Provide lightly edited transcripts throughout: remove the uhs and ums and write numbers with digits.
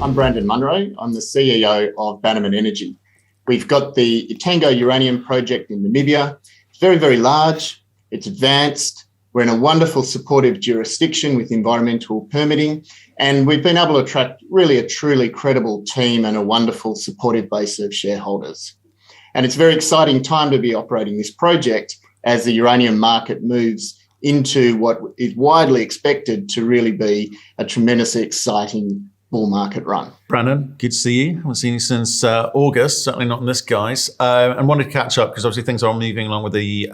I'm Brandon Munro. I'm the CEO of Bannerman Energy. We've got the Etango uranium project in Namibia. It's very, very large. It's advanced. We're in a wonderful supportive jurisdiction with environmental permitting, and we've been able to attract really a truly credible team and a wonderful supportive base of shareholders. And it's a very exciting time to be operating this project as the uranium market moves into what is widely expected to really be a tremendously exciting bull market run. Brandon, good to see you. I haven't seen you since August, certainly not in this guise. And wanted to catch up because obviously things are moving along with the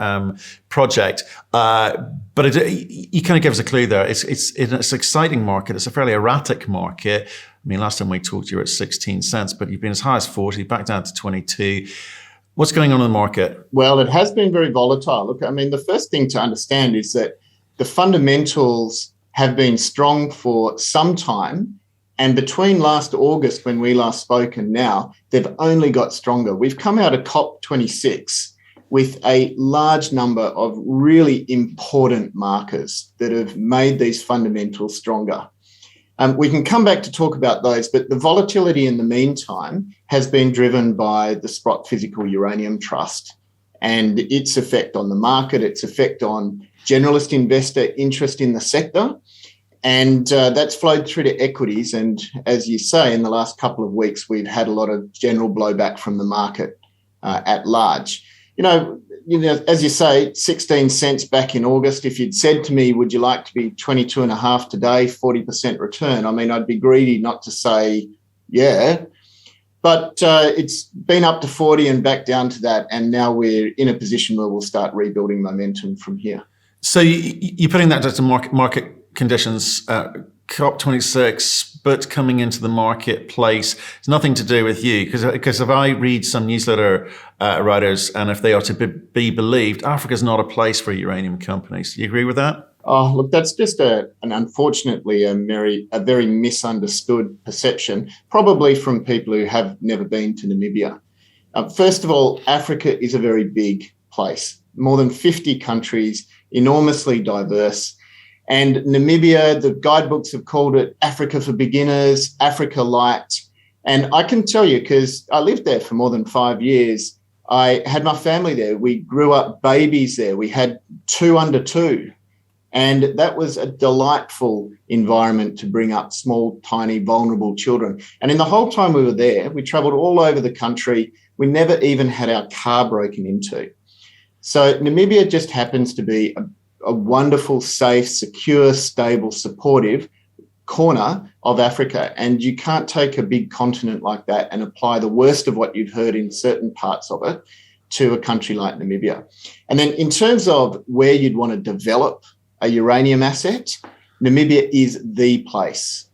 project. But you kind of gave us a clue there. It's an exciting market. It's a fairly erratic market. I mean, last time we talked, you were at 16 cents, but you've been as high as 40, back down to 22. What's going on in the market? Well, it has been very volatile. Look, I mean, the first thing to understand is that the fundamentals have been strong for some time. And between last August, when we last spoke, and now, they've only got stronger. We've come out of COP26 with a large number of really important markers that have made these fundamentals stronger. We can come back to talk about those, but the volatility in the meantime has been driven by the Sprott Physical Uranium Trust and its effect on the market, its effect on generalist investor interest in the sector. And that's flowed through to equities. And as you say, in the last couple of weeks, we've had a lot of general blowback from the market at large. You know, as you say, 16 cents back in August. If you'd said to me, would you like to be 22 and a half today, 40% return? I mean, I'd be greedy not to say, yeah. But it's been up to 40 and back down to that. And now we're in a position where we'll start rebuilding momentum from here. So you're putting that to market conditions, COP26, but coming into the marketplace, it's nothing to do with you. Because if I read some newsletter writers, and if they are to be believed, Africa's not a place for uranium companies. Do you agree with that? Oh, look, that's just unfortunately a very misunderstood perception, probably from people who have never been to Namibia. First of all, Africa is a very big place, more than 50 countries, enormously diverse. And Namibia, the guidebooks have called it Africa for beginners, Africa light. And I can tell you, because I lived there for more than 5 years, I had my family there. We grew up babies there. We had 2 under 2. And that was a delightful environment to bring up small, tiny, vulnerable children. And in the whole time we were there, we traveled all over the country. We never even had our car broken into. So Namibia just happens to be a wonderful, safe, secure, stable, supportive corner of Africa. And you can't take a big continent like that and apply the worst of what you've heard in certain parts of it to a country like Namibia. And then in terms of where you'd want to develop a uranium asset, Namibia is the place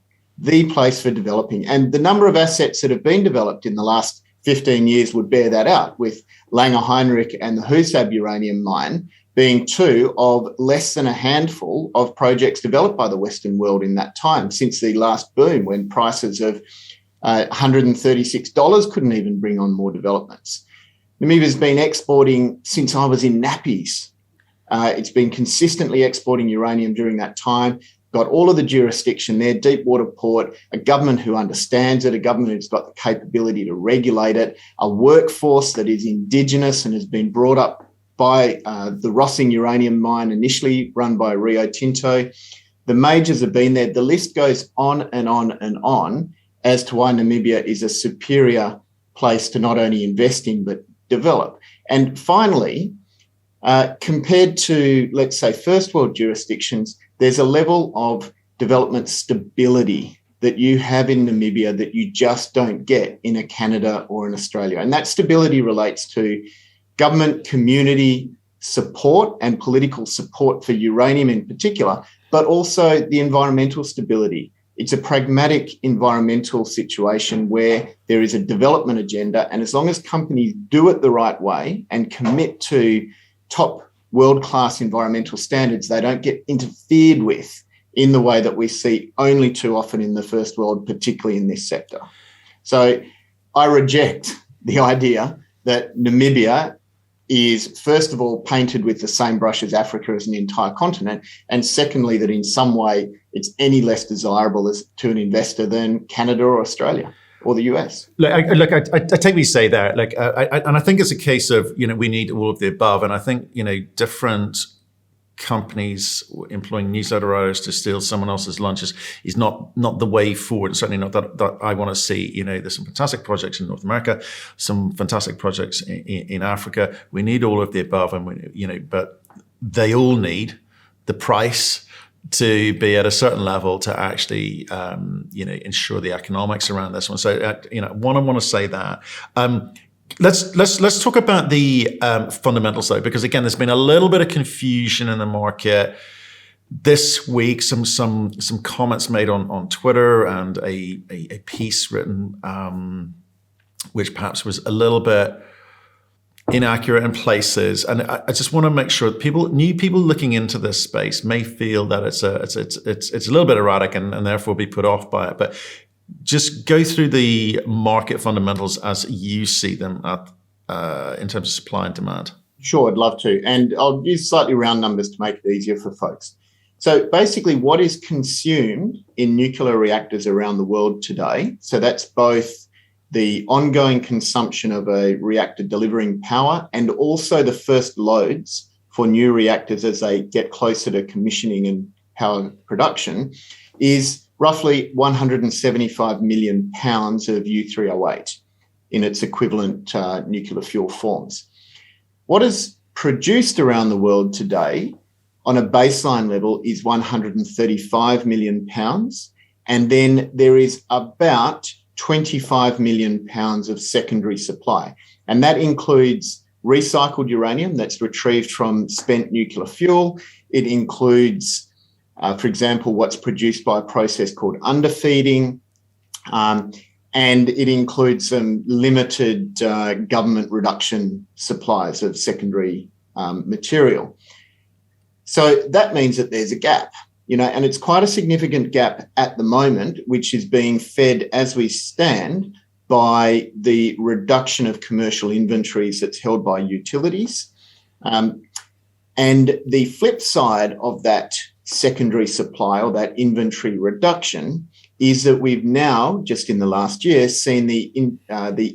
for developing. And the number of assets that have been developed in the last 15 years would bear that out, with Langer Heinrich and the Husab uranium mine being 2 of less than a handful of projects developed by the Western world in that time, since the last boom, when prices of $136 couldn't even bring on more developments. Namibia's been exporting since I was in nappies. It's been consistently exporting uranium during that time, got all of the jurisdiction there, deep water port, a government who understands it, a government who's got the capability to regulate it, a workforce that is indigenous and has been brought up by the Rossing uranium mine, initially run by Rio Tinto. The majors have been there. The list goes on and on and on as to why Namibia is a superior place to not only invest in, but develop. And finally, compared to, let's say, first world jurisdictions, there's a level of development stability that you have in Namibia that you just don't get in a Canada or in Australia. And that stability relates to government, community support and political support for uranium in particular, but also the environmental stability. It's a pragmatic environmental situation where there is a development agenda, and as long as companies do it the right way and commit to top world-class environmental standards, they don't get interfered with in the way that we see only too often in the first world, particularly in this sector. So I reject the idea that Namibia is, first of all, painted with the same brush as Africa as an entire continent, and secondly, that in some way it's any less desirable as to an investor than Canada or Australia or the US. I take what you say there. And I think it's a case of, we need all of the above. And I think, different companies employing newsletter writers to steal someone else's lunches is not the way forward. Certainly not that I want to see. There's some fantastic projects in North America, some fantastic projects in Africa. We need all of the above, and but they all need the price to be at a certain level to actually, ensure the economics around this one. So, I want to say that. Let's talk about the fundamentals though, because again, there's been a little bit of confusion in the market this week. Some comments made on Twitter and a piece written, which perhaps was a little bit inaccurate in places, and I just want to make sure that new people looking into this space may feel that it's a little bit erratic and therefore be put off by it. But just go through the market fundamentals as you see them in terms of supply and demand. Sure, I'd love to, and I'll use slightly round numbers to make it easier for folks. So basically, what is consumed in nuclear reactors around the world today? So that's both the ongoing consumption of a reactor delivering power and also the first loads for new reactors as they get closer to commissioning and power production, is roughly 175 million pounds of U3O8 in its equivalent nuclear fuel forms. What is produced around the world today on a baseline level is 135 million pounds, and then there is about 25 million pounds of secondary supply. And that includes recycled uranium that's retrieved from spent nuclear fuel. It includes, for example, what's produced by a process called underfeeding. And it includes some limited government reduction supplies of secondary material. So that means that there's a gap. And it's quite a significant gap at the moment, which is being fed as we stand by the reduction of commercial inventories that's held by utilities. And the flip side of that secondary supply or that inventory reduction is that we've now, just in the last year, seen the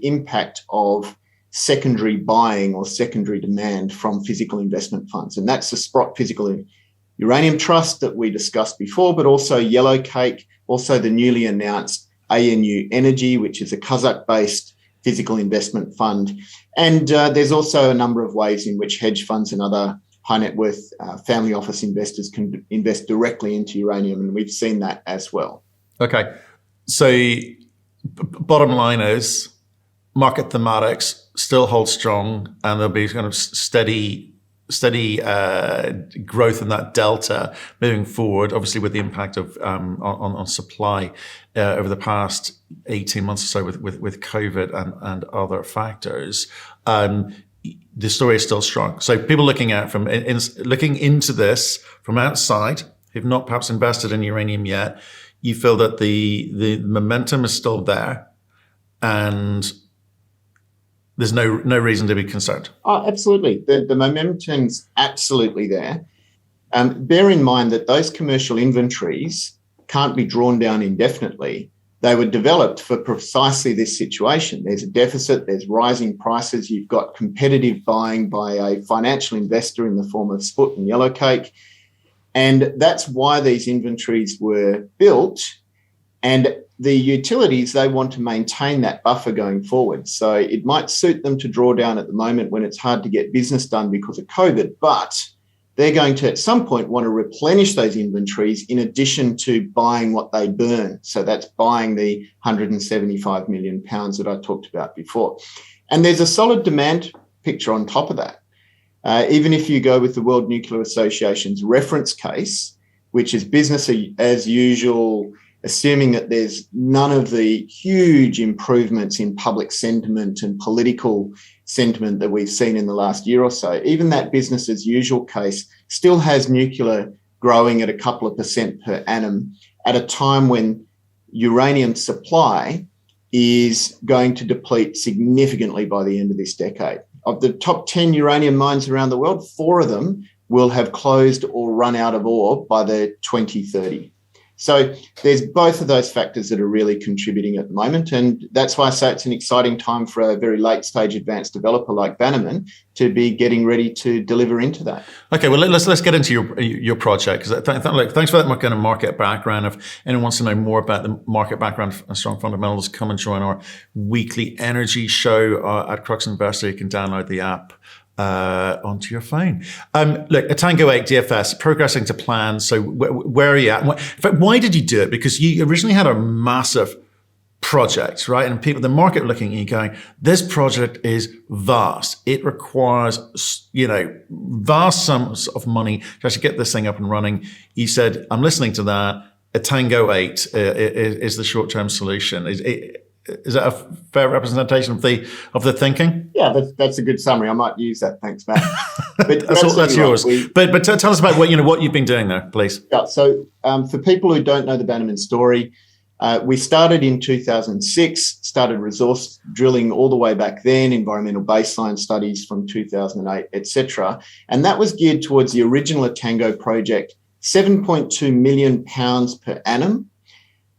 impact of secondary buying or secondary demand from physical investment funds. And that's the Sprott Physical Uranium Trust that we discussed before, but also Yellowcake, also the newly announced ANU Energy, which is a Kazakh-based physical investment fund. And there's also a number of ways in which hedge funds and other high net worth family office investors can invest directly into uranium, and we've seen that as well. Okay, so bottom line is market thematics still hold strong, and there'll be kind of steady growth in that delta moving forward, obviously with the impact of on supply over the past 18 months or so with COVID and other factors. The story is still strong. So people looking into this from outside, who've not perhaps invested in uranium yet, you feel that the momentum is still there, and there's no reason to be concerned. Oh, absolutely. The momentum's absolutely there. Bear in mind that those commercial inventories can't be drawn down indefinitely. They were developed for precisely this situation. There's a deficit, there's rising prices, you've got competitive buying by a financial investor in the form of Sprott and Yellowcake. And that's why these inventories were built. And the utilities, they want to maintain that buffer going forward. So it might suit them to draw down at the moment when it's hard to get business done because of COVID, but they're going to at some point want to replenish those inventories in addition to buying what they burn. So that's buying the 175 million pounds that I talked about before. And there's a solid demand picture on top of that. Even if you go with the World Nuclear Association's reference case, which is business as usual, assuming that there's none of the huge improvements in public sentiment and political sentiment that we've seen in the last year or so, even that business as usual case still has nuclear growing at a couple of % per annum at a time when uranium supply is going to deplete significantly by the end of this decade. Of the top 10 uranium mines around the world, 4 of them will have closed or run out of ore by the 2030. So there's both of those factors that are really contributing at the moment. And that's why I say it's an exciting time for a very late stage advanced developer like Bannerman to be getting ready to deliver into that. Okay, well, let's get into your project. Because thanks for that kind of market background. If anyone wants to know more about the market background and strong fundamentals, come and join our weekly energy show at Crux Investor. You can download the app onto your phone. Look, Etango 8 DFS progressing to plan. So where are you at? In fact, why did you do it? Because you originally had a massive project, right? And the market were looking at you going, this project is vast. It requires, vast sums of money to actually get this thing up and running. You said, I'm listening to that. Etango 8 is the short-term solution. Is that a fair representation of the thinking? Yeah, that's a good summary. I might use that. Thanks, Matt. But that's yours. But tell us about what you've been doing there, please. Yeah. So for people who don't know the Bannerman story, we started in 2006. Started resource drilling all the way back then, environmental baseline studies from 2008, etc. And that was geared towards the original Etango project, £7.2 million per annum.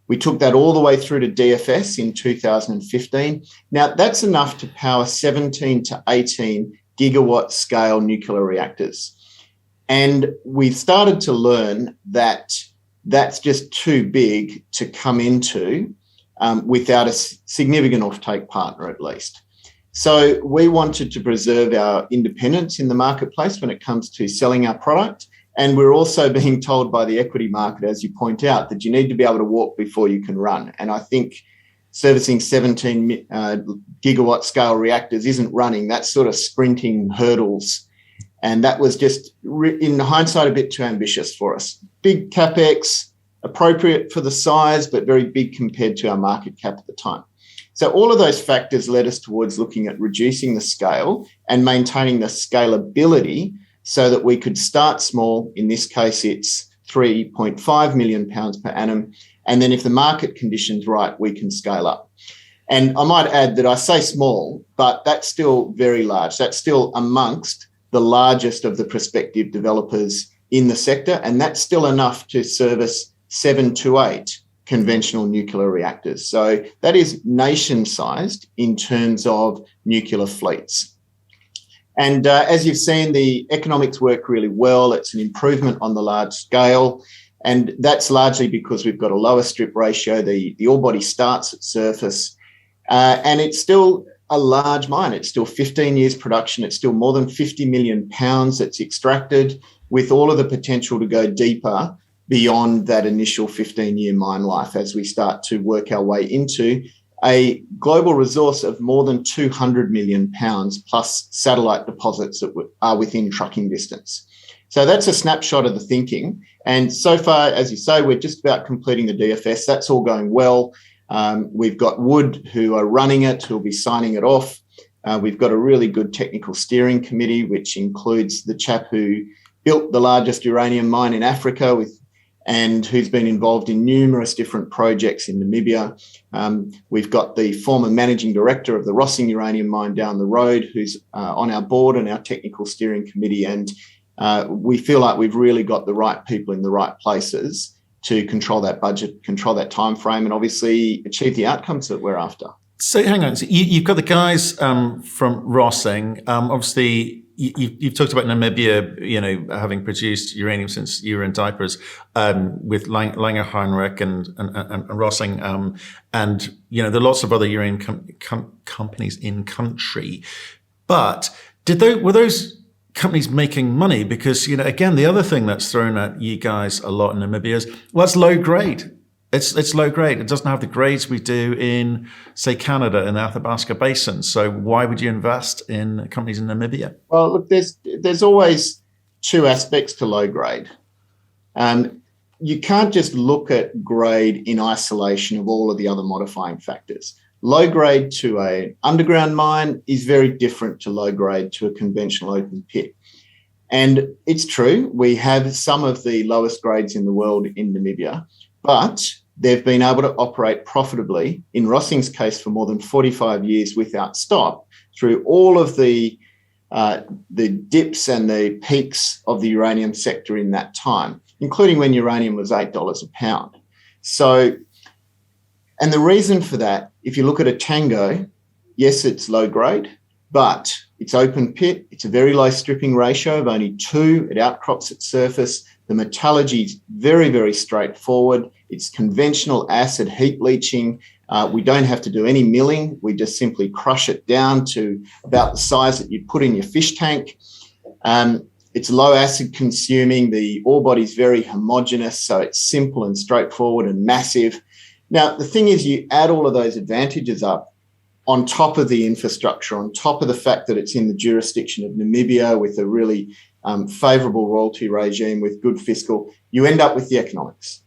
We took that all the way through to DFS in 2015. Now, that's enough to power 17 to 18 gigawatt scale nuclear reactors. And we started to learn that that's just too big to come into without a significant offtake partner, at least. So we wanted to preserve our independence in the marketplace when it comes to selling our product. And we're also being told by the equity market, as you point out, that you need to be able to walk before you can run. And I think servicing 17 gigawatt scale reactors isn't running. That's sort of sprinting hurdles. And that was just, in hindsight, a bit too ambitious for us. Big CapEx, appropriate for the size, but very big compared to our market cap at the time. So all of those factors led us towards looking at reducing the scale and maintaining the scalability so that we could start small. In this case, it's £3.5 million per annum. And then if the market conditions right, we can scale up. And I might add that I say small, but that's still very large. That's still amongst the largest of the prospective developers in the sector. And that's still enough to service 7 to 8 conventional nuclear reactors. So that is nation-sized in terms of nuclear fleets. And as you've seen, the economics work really well. It's an improvement on the large scale. And that's largely because we've got a lower strip ratio. The ore body starts at surface. And it's still a large mine. It's still 15 years production. It's still more than 50 million pounds that's extracted, with all of the potential to go deeper beyond that initial 15-year mine life as we start to work our way into a global resource of more than 200 million pounds plus satellite deposits that are within trucking distance. So that's a snapshot of the thinking. And so far, as you say, we're just about completing the DFS. That's all going well. We've got Wood, who are running it, who'll be signing it off. We've got a really good technical steering committee, which includes the chap who built the largest uranium mine in Africa and who's been involved in numerous different projects in Namibia. We've got the former managing director of the Rossing uranium mine down the road, who's on our board and our technical steering committee. And we feel like we've really got the right people in the right places to control that budget, control that time frame, and obviously achieve the outcomes that we're after. So hang on, so you've got the guys from Rossing. Obviously, you've talked about Namibia, having produced uranium since you were in diapers, with Langer Heinrich and Rossing, and there are lots of other uranium companies in country. But were those companies making money? Because again, the other thing that's thrown at you guys a lot in Namibia is, well, it's low grade. It's low grade. It doesn't have the grades we do in, say, Canada in the Athabasca Basin. So why would you invest in companies in Namibia? Well, look, there's always two aspects to low grade. You can't just look at grade in isolation of all of the other modifying factors. Low grade to an underground mine is very different to low grade to a conventional open pit. And it's true, we have some of the lowest grades in the world in Namibia, but they've been able to operate profitably, in Rossing's case, for more than 45 years without stop, through all of the dips and the peaks of the uranium sector in that time, including when uranium was $8 a pound. So, and the reason for that, if you look at a Tango, yes, it's low grade, but it's open pit. It's a very low stripping ratio of only 2. It outcrops its surface. The metallurgy is very, very straightforward. It's conventional acid heap leaching. We don't have to do any milling. We just simply crush it down to about the size that you'd put in your fish tank. It's low acid consuming. The ore body is very homogeneous, so it's simple and straightforward and massive. Now, the thing is, you add all of those advantages up on top of the infrastructure, on top of the fact that it's in the jurisdiction of Namibia with a really favourable royalty regime with good fiscal, you end up with the economics.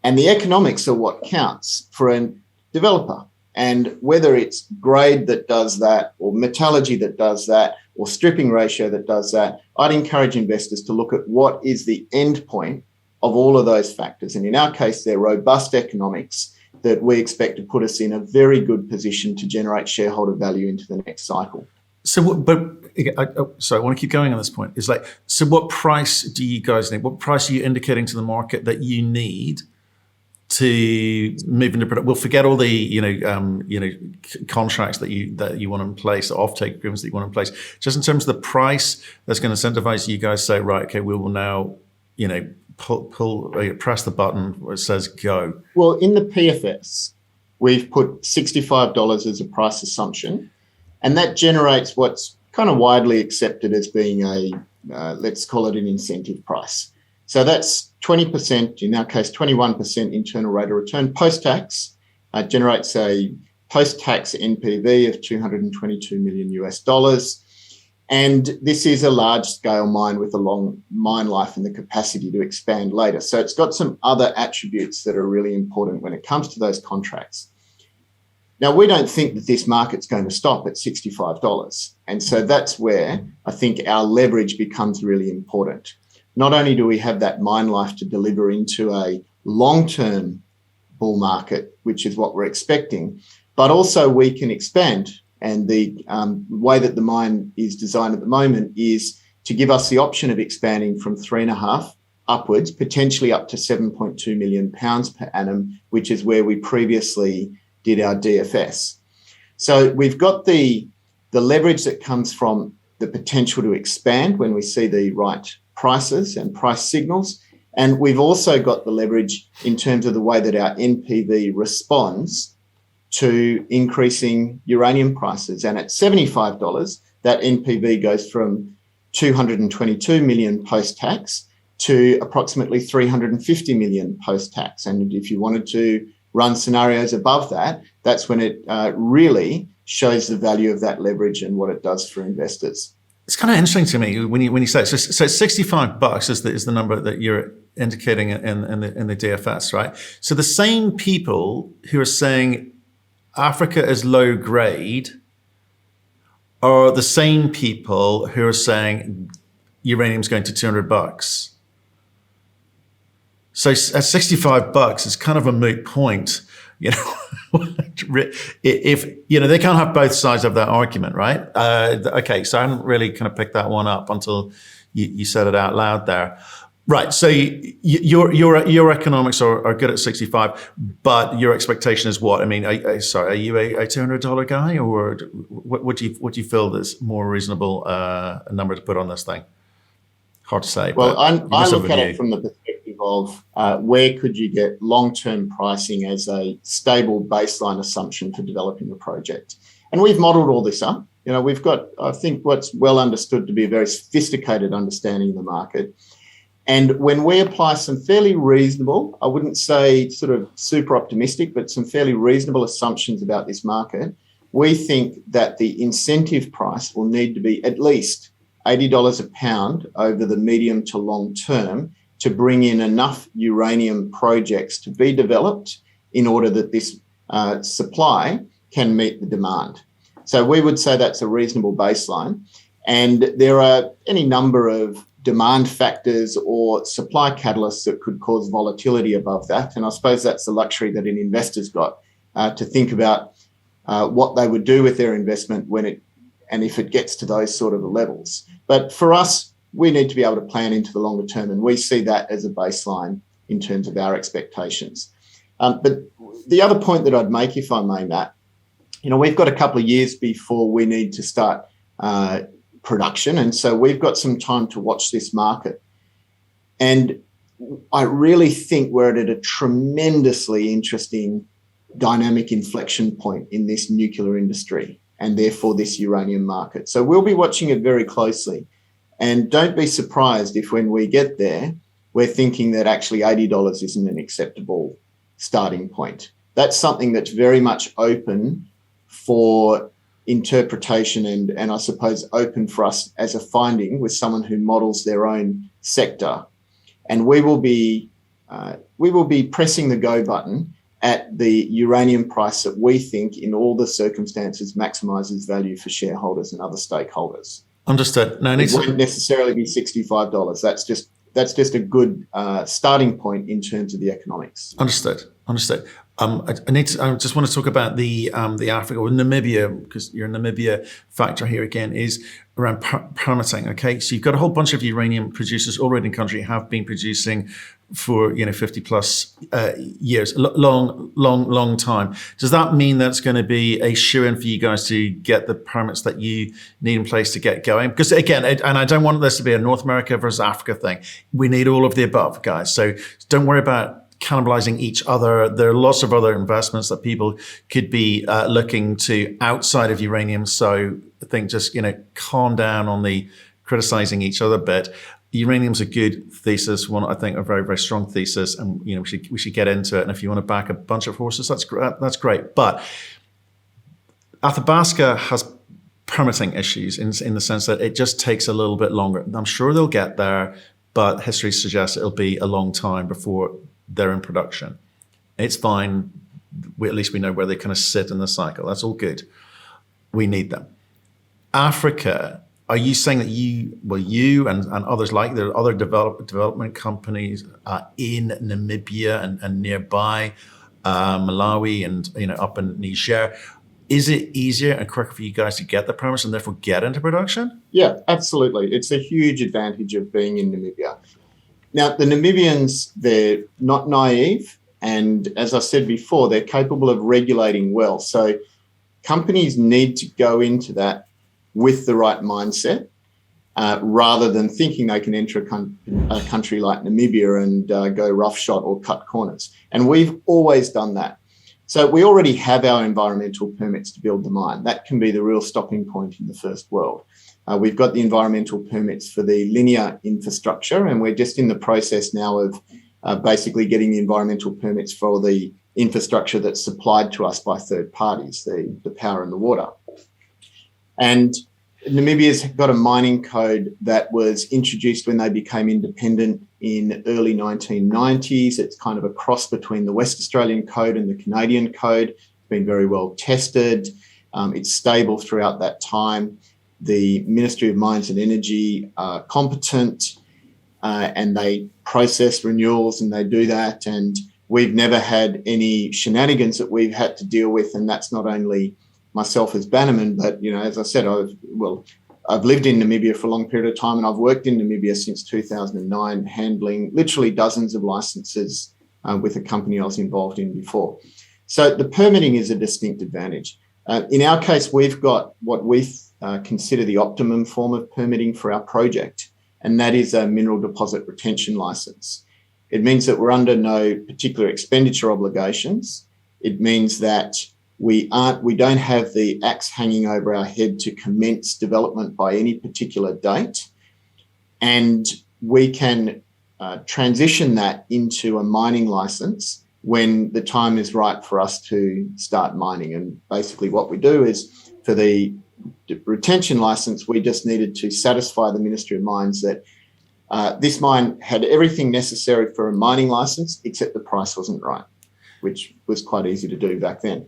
And the economics are what counts for a developer. And whether it's grade that does that, or metallurgy that does that, or stripping ratio that does that, I'd encourage investors to look at what is the end point of all of those factors. And in our case, they're robust economics that we expect to put us in a very good position to generate shareholder value into the next cycle. So, I want to keep going on this point. It's like, so what price do you guys need? What price are you indicating to the market that you need to move into production? We'll forget all the contracts that you want in place, the offtake agreements that you want in place. Just in terms of the price that's going to incentivize you guys, say, right, okay, we will now, press the button where it says go. Well, in the PFS, we've put $65 as a price assumption, and that generates what's kind of widely accepted as being let's call it an incentive price. So that's 20%, in our case, 21% internal rate of return post-tax, generates a post-tax NPV of $222 million US. And this is a large-scale mine with a long mine life and the capacity to expand later. So it's got some other attributes that are really important when it comes to those contracts. Now, we don't think that this market's going to stop at $65. And so that's where I think our leverage becomes really important. Not only do we have that mine life to deliver into a long-term bull market, which is what we're expecting, but also we can expand. And the way that the mine is designed at the moment is to give us the option of expanding from 3.5 upwards, potentially up to 7.2 million pounds per annum, which is where we previously did our DFS. So we've got the leverage that comes from the potential to expand when we see the right prices and price signals. And we've also got the leverage in terms of the way that our NPV responds to increasing uranium prices. And at $75, that NPV goes from 222 million post-tax to approximately 350 million post-tax. And if you wanted to run scenarios above that, that's when it really shows the value of that leverage and what it does for investors. It's kind of interesting to me when you say it. So $65 is the number that you're indicating in the DFS, right? So the same people who are saying Africa is low grade are the same people who are saying uranium's going to $200. So at $65, it's kind of a moot point, if they can't have both sides of that argument, right? Okay, so I haven't really kind of picked that one up until you said it out loud there. Right, so your economics are good at 65, but your expectation is what? I mean, are you a $200 guy, or what do you feel is more reasonable number to put on this thing? Hard to say. Well, I look at it from the perspective of where could you get long-term pricing as a stable baseline assumption for developing a project, and we've modelled all this up. We've got, I think, what's well understood to be a very sophisticated understanding of the market. And when we apply some fairly reasonable, I wouldn't say sort of super optimistic, but some fairly reasonable assumptions about this market, we think that the incentive price will need to be at least $80 a pound over the medium to long term to bring in enough uranium projects to be developed in order that this supply can meet the demand. So we would say that's a reasonable baseline. And there are any number of demand factors or supply catalysts that could cause volatility above that. And I suppose that's the luxury that an investor's got to think about what they would do with their investment if it gets to those sort of levels. But for us, we need to be able to plan into the longer term, and we see that as a baseline in terms of our expectations. But the other point that I'd make, if I may, Matt, we've got a couple of years before we need to start production. And so we've got some time to watch this market. And I really think we're at a tremendously interesting dynamic inflection point in this nuclear industry and therefore this uranium market. So we'll be watching it very closely. And don't be surprised if when we get there, we're thinking that actually $80 isn't an acceptable starting point. That's something that's very much open for interpretation and I suppose open for us as a finding with someone who models their own sector. And we will be pressing the go button at the uranium price that we think in all the circumstances maximizes value for shareholders and other stakeholders. Understood. No, it won't necessarily be $65. That's just a good starting point in terms of the economics. Understood. I just want to talk about the Africa or Namibia, because your Namibia factor here again is around permitting. Okay, so you've got a whole bunch of uranium producers already in the country, have been producing for 50 plus years, long time. Does that mean that's going to be a shoo-in for you guys to get the permits that you need in place to get going? Because again, and I don't want this to be a North America versus Africa thing. We need all of the above, guys. So don't worry about cannibalizing each other. There are lots of other investments that people could be looking to outside of uranium. So I think just, calm down on the criticizing each other bit. Uranium's a good thesis, one I think a very, very strong thesis, and we should get into it. And if you want to back a bunch of horses, that's great. But Athabasca has permitting issues in the sense that it just takes a little bit longer. I'm sure they'll get there, but history suggests it'll be a long time before they're in production. It's fine. At least we know where they kind of sit in the cycle. That's all good. We need them. Africa, are you saying that you and others like there are other development companies in Namibia and nearby Malawi and up in Niger? Is it easier and quicker for you guys to get the permits and therefore get into production? Yeah, absolutely. It's a huge advantage of being in Namibia. Now, the Namibians, they're not naive. And as I said before, they're capable of regulating well. So companies need to go into that with the right mindset rather than thinking they can enter a country like Namibia and go roughshod or cut corners. And we've always done that. So we already have our environmental permits to build the mine. That can be the real stopping point in the first world. We've got the environmental permits for the linear infrastructure, and we're just in the process now of basically getting the environmental permits for the infrastructure that's supplied to us by third parties, the power and the water. And Namibia's got a mining code that was introduced when they became independent in early 1990s. It's kind of a cross between the West Australian code and the Canadian code. It's been very well tested. It's stable throughout that time. The Ministry of Mines and Energy are competent and they process renewals and they do that. And we've never had any shenanigans that we've had to deal with. And that's not only myself as Bannerman, but, as I said, I've lived in Namibia for a long period of time and I've worked in Namibia since 2009, handling literally dozens of licenses with a company I was involved in before. So the permitting is a distinct advantage. In our case, we've got what we consider the optimum form of permitting for our project, and that is a mineral deposit retention license. It means that we're under no particular expenditure obligations. It means that we don't have the axe hanging over our head to commence development by any particular date. And we can transition that into a mining license when the time is right for us to start mining. And basically what we do is for the retention license, we just needed to satisfy the Ministry of Mines that this mine had everything necessary for a mining license, except the price wasn't right, which was quite easy to do back then.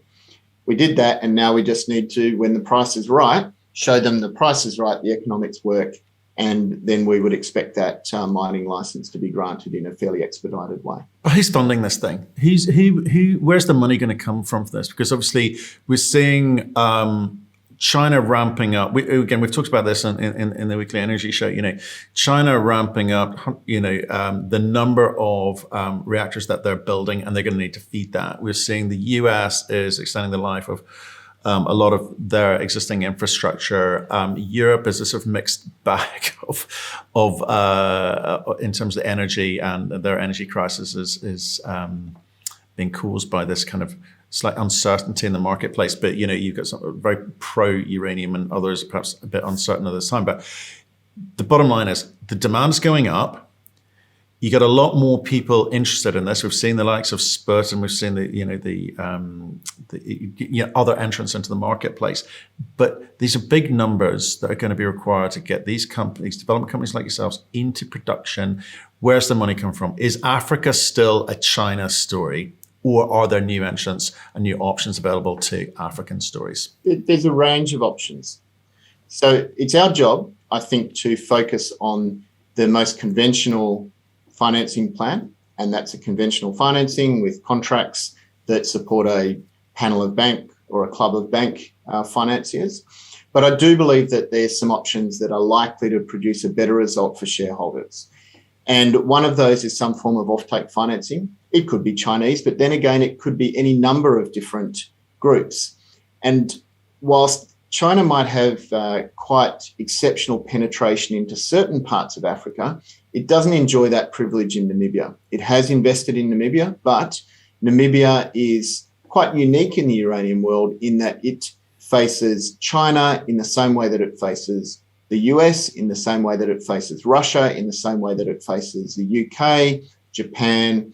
We did that, and now we just need to, when the price is right, show them the price is right, the economics work, and then we would expect that mining license to be granted in a fairly expedited way. Who's funding this thing? Where's the money going to come from for this? Because obviously we're seeing China ramping up. We've talked about this in the Weekly Energy Show. China ramping up. The number of reactors that they're building, and they're going to need to feed that. We're seeing the U.S. is extending the life of a lot of their existing infrastructure. Europe is a sort of mixed bag of in terms of energy, and their energy crisis is being caused by this kind of slight uncertainty in the marketplace. But you've got some very pro-uranium and others perhaps a bit uncertain at this time. But the bottom line is the demand's going up. You got a lot more people interested in this. We've seen the likes of Spurt, and we've seen the other entrants into the marketplace. But these are big numbers that are going to be required to get these companies, development companies like yourselves, into production. Where's the money come from? Is Africa still a China story? Or are there new entrants and new options available to African stories? There's a range of options. So it's our job, I think, to focus on the most conventional financing plan, and that's a conventional financing with contracts that support a panel of bank or a club of bank financiers. But I do believe that there's some options that are likely to produce a better result for shareholders. And one of those is some form of offtake financing. It could be Chinese, but then again, it could be any number of different groups. And whilst China might have quite exceptional penetration into certain parts of Africa, it doesn't enjoy that privilege in Namibia. It has invested in Namibia, but Namibia is quite unique in the uranium world in that it faces China in the same way that it faces the US, in the same way that it faces Russia, in the same way that it faces the UK, Japan,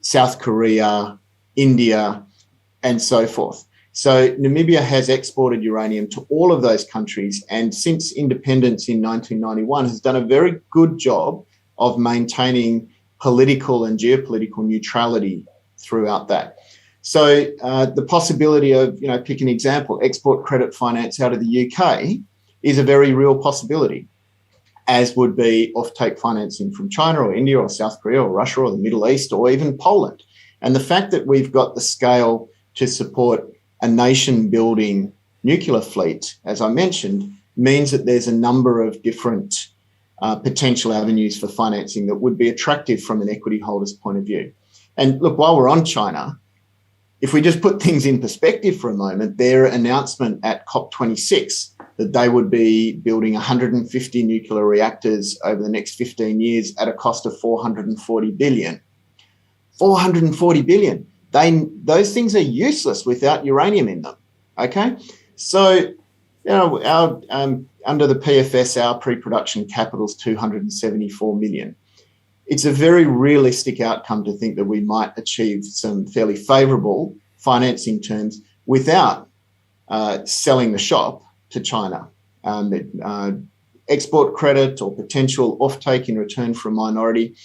South Korea, India, and so forth. So Namibia has exported uranium to all of those countries, and since independence in 1991 has done a very good job of maintaining political and geopolitical neutrality throughout that. So the possibility of, pick an example, export credit finance out of the UK is a very real possibility, as would be offtake financing from China or India or South Korea or Russia or the Middle East or even Poland. And the fact that we've got the scale to support a nation-building nuclear fleet, as I mentioned, means that there's a number of different potential avenues for financing that would be attractive from an equity holder's point of view. And look, while we're on China, if we just put things in perspective for a moment, their announcement at COP26 that they would be building 150 nuclear reactors over the next 15 years at a cost of $440 billion. $440 billion. Those things are useless without uranium in them. Okay, so our under the PFS, our pre-production capital is $274 million. It's a very realistic outcome to think that we might achieve some fairly favourable financing terms without selling the shop to China. Export credit or potential offtake in return for a minority.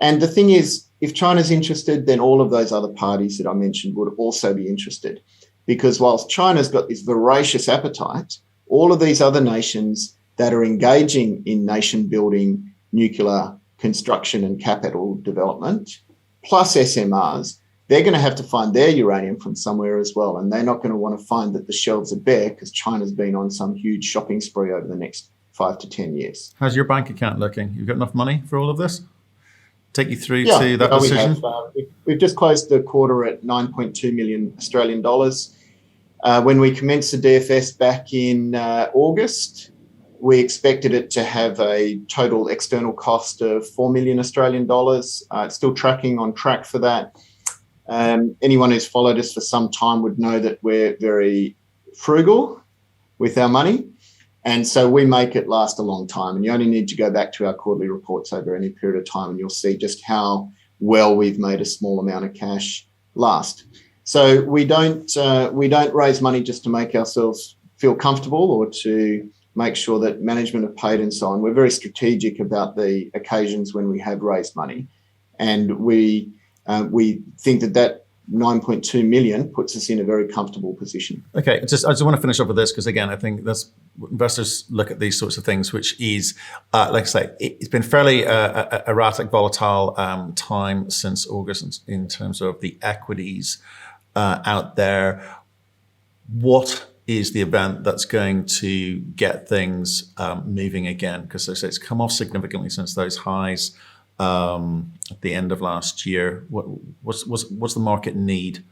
And the thing is, if China's interested, then all of those other parties that I mentioned would also be interested. Because whilst China's got this voracious appetite, all of these other nations that are engaging in nation-building nuclear construction and capital development, plus SMRs, they're going to have to find their uranium from somewhere as well. And they're not going to want to find that the shelves are bare because China's been on some huge shopping spree over the next 5 to 10 years. How's your bank account looking? You've got enough money for all of this? Take you through to that decision? We've just closed the quarter at 9.2 million Australian dollars. When we commenced the DFS back in August, we expected it to have a total external cost of 4 million Australian dollars. It's still tracking on track for that. Anyone who's followed us for some time would know that we're very frugal with our money. And so we make it last a long time. And you only need to go back to our quarterly reports over any period of time and you'll see just how well we've made a small amount of cash last. So we don't raise money just to make ourselves feel comfortable or to make sure that management are paid and so on. We're very strategic about the occasions when we have raised money. And we think that 9.2 million puts us in a very comfortable position. Okay, I just want to finish up with this because again, I think that's investors look at these sorts of things, which is, like I say, it's been fairly erratic, volatile time since August in terms of the equities out there. What is the event that's going to get things moving again? Because it's come off significantly since those highs at the end of last year. What's the market need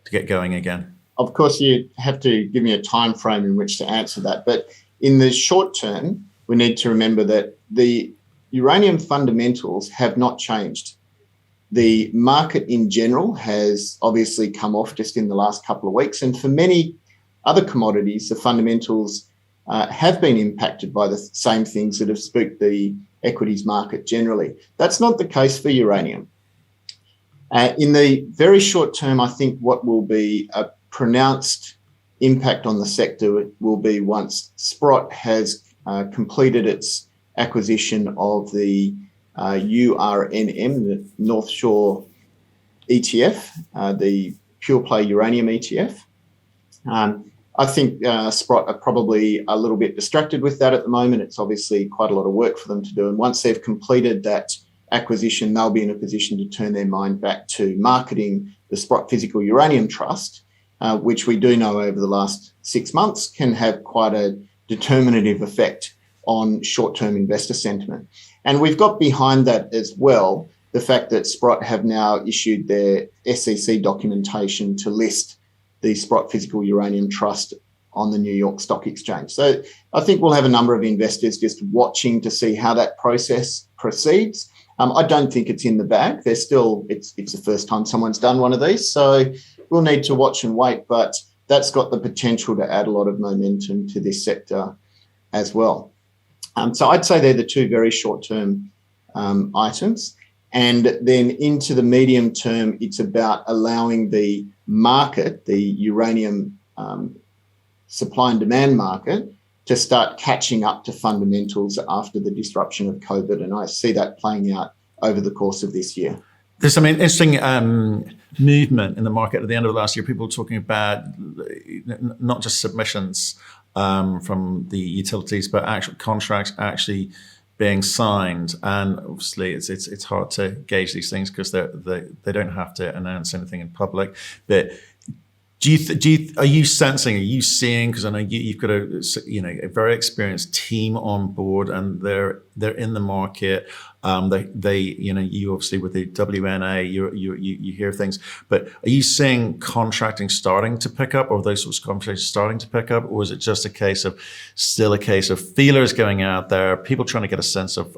to get going again? Of course, you have to give me a time frame in which to answer that. But in the short term, we need to remember that the uranium fundamentals have not changed. The market in general has obviously come off just in the last couple of weeks. And for many other commodities, the fundamentals have been impacted by the same things that have spooked the equities market generally. That's not the case for uranium. In the very short term, I think what will be a pronounced impact on the sector will be once Sprott has completed its acquisition of the URNM, the North Shore ETF, the pure play uranium ETF. I think Sprott are probably a little bit distracted with that at the moment. It's obviously quite a lot of work for them to do. And once they've completed that acquisition, they'll be in a position to turn their mind back to marketing the Sprott Physical Uranium Trust, which we do know over the last 6 months can have quite a determinative effect on short-term investor sentiment. And we've got behind that as well the fact that Sprott have now issued their SEC documentation to list the Sprott Physical Uranium Trust on the New York Stock Exchange. So I think we'll have a number of investors just watching to see how that process proceeds. I don't think it's in the bag. It's the first time someone's done one of these. So we'll need to watch and wait, but that's got the potential to add a lot of momentum to this sector as well. So I'd say they're the two very short-term items. And then into the medium term, it's about allowing the market, the uranium supply and demand market, to start catching up to fundamentals after the disruption of COVID. And I see that playing out over the course of this year. There's some interesting movement in the market at the end of last year. People were talking about not just submissions from the utilities, but actual contracts actually being signed. And obviously, it's hard to gauge these things because they don't have to announce anything in public. But are you seeing? Because I know you've got a very experienced team on board, and they're in the market. You obviously with the WNA, you hear things. But are you seeing contracting starting to pick up, or those sorts of conversations starting to pick up, or is it just still a case of feelers going out there, people trying to get a sense of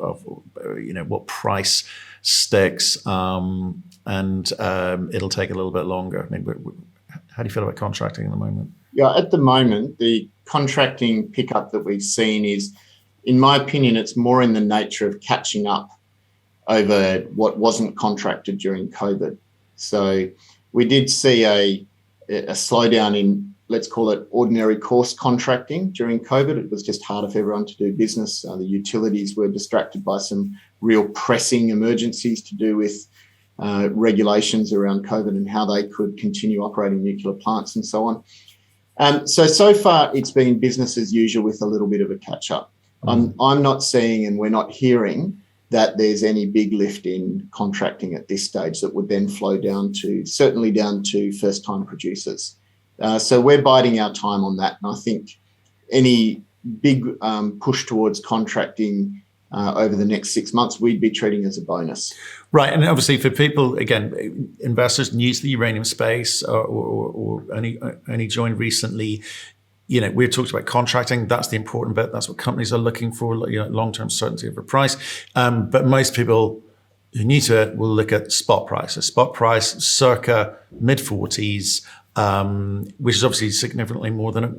what price sticks, and it'll take a little bit longer? I mean, how do you feel about contracting at the moment? Yeah, at the moment, the contracting pickup that we've seen is, in my opinion, it's more in the nature of catching up over what wasn't contracted during COVID. So we did see a slowdown in, let's call it, ordinary course contracting during COVID. It was just harder for everyone to do business. The utilities were distracted by some real pressing emergencies to do with regulations around COVID and how they could continue operating nuclear plants and so on. So far, it's been business as usual with a little bit of a catch-up. I'm not seeing, and we're not hearing, that there's any big lift in contracting at this stage that would then flow down to first-time producers. So we're biding our time on that. And I think any big push towards contracting over the next 6 months, we'd be treating as a bonus. Right. And obviously for people, again, investors new to the uranium space or only joined recently, we've talked about contracting. That's the important bit. That's what companies are looking for, long-term certainty of a price. But most people who are new to it will look at spot price. A spot price circa mid-40s, which is obviously significantly more than it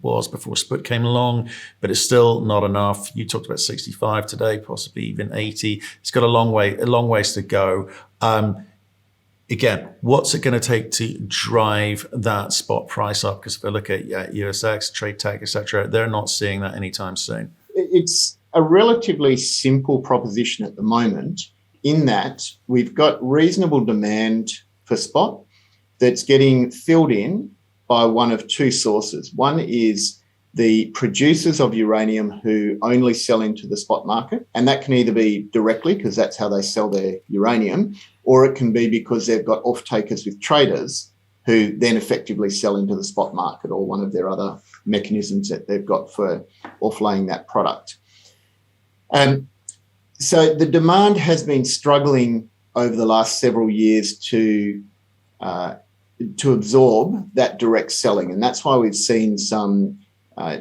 was before Sprott came along, but it's still not enough. You talked about 65 today, possibly even 80. It's got a long ways to go. Again, what's it going to take to drive that spot price up? Because if I look at USX, TradeTech, etc., they're not seeing that anytime soon. It's a relatively simple proposition at the moment, in that we've got reasonable demand for spot that's getting filled in by one of two sources. One is the producers of uranium who only sell into the spot market, and that can either be directly because that's how they sell their uranium, or it can be because they've got off-takers with traders who then effectively sell into the spot market or one of their other mechanisms that they've got for offlaying that product. So the demand has been struggling over the last several years to absorb that direct selling, and that's why we've seen some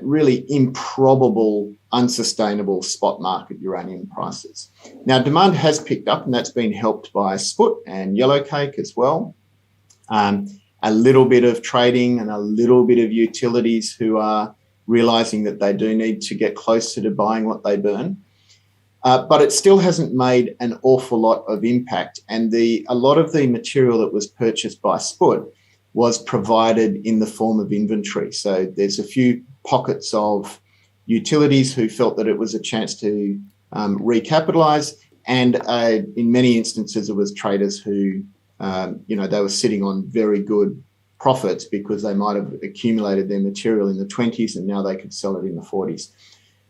really improbable, unsustainable spot market uranium prices. Now, demand has picked up, and that's been helped by Sput and Yellowcake as well. A little bit of trading and a little bit of utilities who are realizing that they do need to get closer to buying what they burn. But it still hasn't made an awful lot of impact. And a lot of the material that was purchased by Sput was provided in the form of inventory. So there's a few pockets of utilities who felt that it was a chance to recapitalize. And in many instances, it was traders who, they were sitting on very good profits because they might have accumulated their material in the 20s and now they could sell it in the 40s.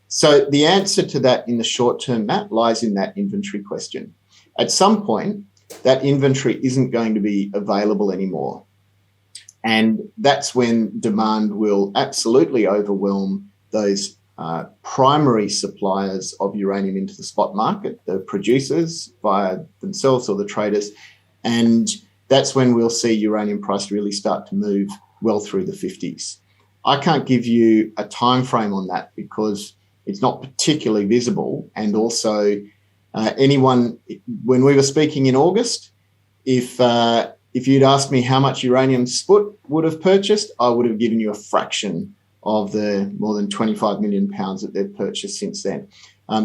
So the answer to that in the short term, Matt, lies in that inventory question. At some point, that inventory isn't going to be available anymore. And that's when demand will absolutely overwhelm those primary suppliers of uranium into the spot market, the producers via themselves or the traders. And that's when we'll see uranium price really start to move well through the 50s. I can't give you a time frame on that because it's not particularly visible. And also, when we were speaking in August, if you'd asked me how much uranium Sput would have purchased, I would have given you a fraction of the more than 25 million pounds that they've purchased since then.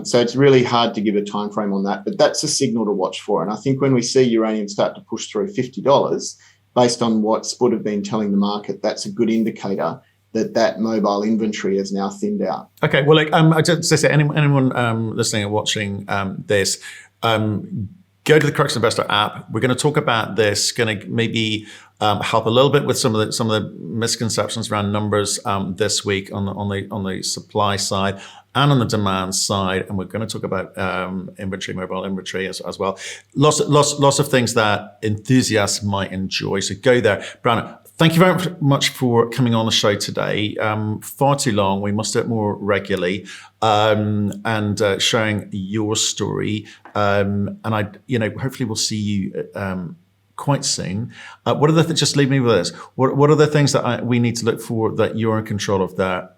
So it's really hard to give a time frame on that, but that's a signal to watch for. And I think when we see uranium start to push through $50, based on what Sput have been telling the market, that's a good indicator that mobile inventory is now thinned out. Okay, well, I just say anyone listening and watching this, go to the Crux Investor app. We're going to talk about this. Going to maybe help a little bit with some of the misconceptions around numbers this week on the supply side and on the demand side, and we're going to talk about inventory, mobile inventory as well. Lots of things that enthusiasts might enjoy. So go there, Brandon. Thank you very much for coming on the show today. Far too long. We must do it more regularly and sharing your story. And hopefully we'll see you quite soon. What are the just leave me with this? What are the things that we need to look for that you're in control of that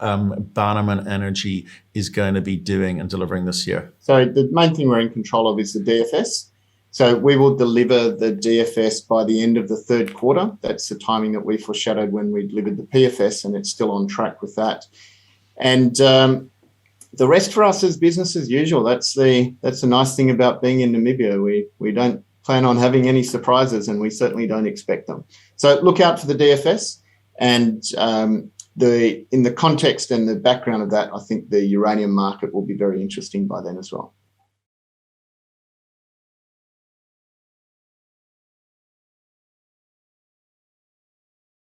Bannerman Energy is going to be doing and delivering this year? So the main thing we're in control of is the DFS. So we will deliver the DFS by the end of the third quarter. That's the timing that we foreshadowed when we delivered the PFS, and it's still on track with that. And the rest for us is business as usual. That's the nice thing about being in Namibia. We don't plan on having any surprises, and we certainly don't expect them. So look out for the DFS, and in the context and the background of that, I think the uranium market will be very interesting by then as well.